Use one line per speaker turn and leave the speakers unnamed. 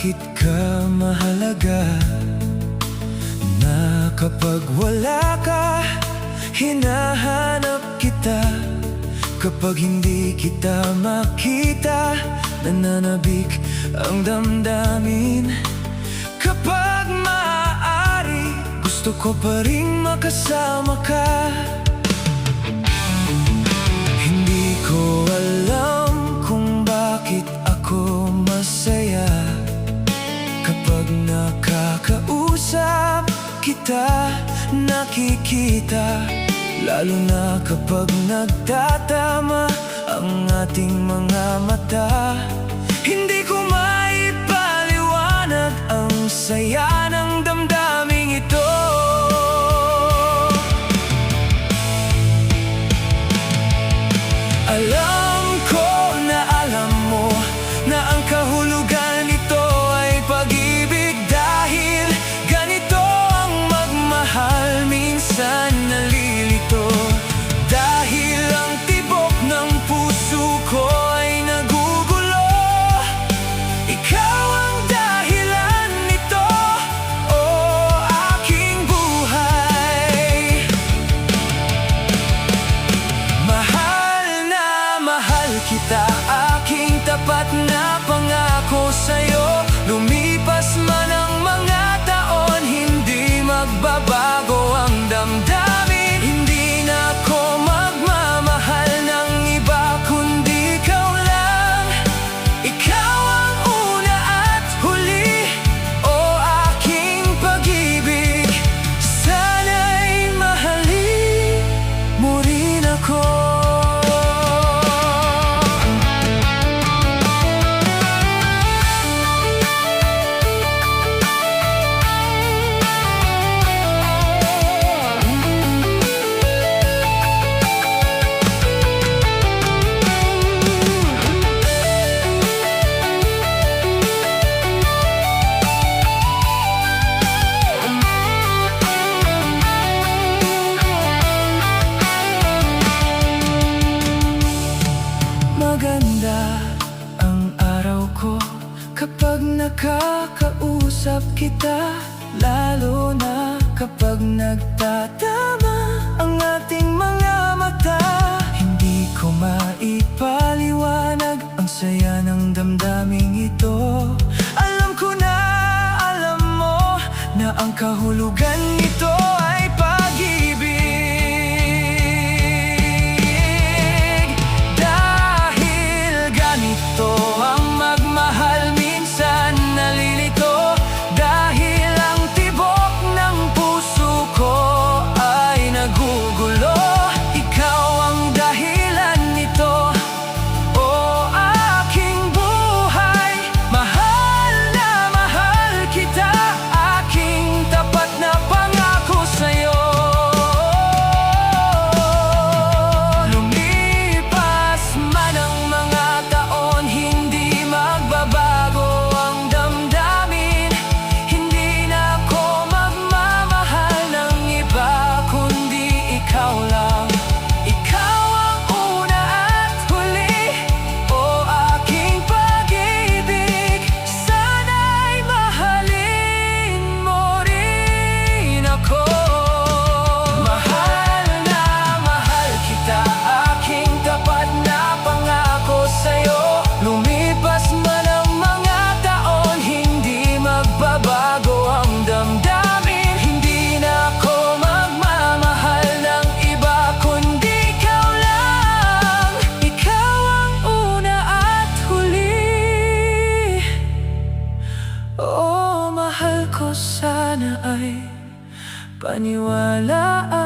bakit ka mahalaga, na kapag wala ka, hinahanap kita. Kapag hindi kita makita, nananabik ang damdamin. Kapag maaari, gusto ko pa ring makasama ka. Hindi ko alam kung bakit ako masaya kapag nakakausap kita, nakikita. Lalo na kapag nagtatama ang ating mga mata. Hindi ko maipaliwanag ang saya ng damdaming ito. Alam ko na alam mo na ang kahulugan nito ay pag-ibig. Dahil ganito ang magmahal, minsan nalilito. Dahil ang tibok ng puso ko ay nagugulo. Ikaw ang dahilan nito, o aking buhay. Mahal na mahal kita, aking tapat na pangako sa'yo. Lumipas man ang mga taon, hindi magbabago ang damdamin. Hindi na ako magmamahal ng iba, kundi ikaw lang. Ikaw ang una at huli, o aking pag-ibig. Sana'y mahalin mo rin ako. Maganda ang araw ko kapag nakakausap kita. Lalo na kapag nagtatama ang ating mga mata. Hindi ko maipaliwanag ang saya ng damdaming ito. Alam ko na alam mo na ang kahulugan nito ay pag-ibig. Ganito ang magmahal, minsan nalilito. Dahil ang tibok ng puso ko ay nagugulo. Ikaw ang dahilan nito, o aking buhay. Mahal na mahal kita, aking tapat na pangako sa'yo. Lumipas man ang mga taon, hindi magbabago ang damdamin. Hindi na ako magmamahal ng iba, kundi ikaw lang. Ikaw ang una at huli, o aking pag-ibig. Sana'y mahalin mo rin ako. Mahal na mahal kita, aking tapat na pangako sa'yo. Lumipas man ang mga taon, hindi magbabago ang damdamin. Hindi na ako magmamahal ng iba, kundi ikaw lang. Ikaw ang una at huli, o mahal ko sana ay paniwalaan.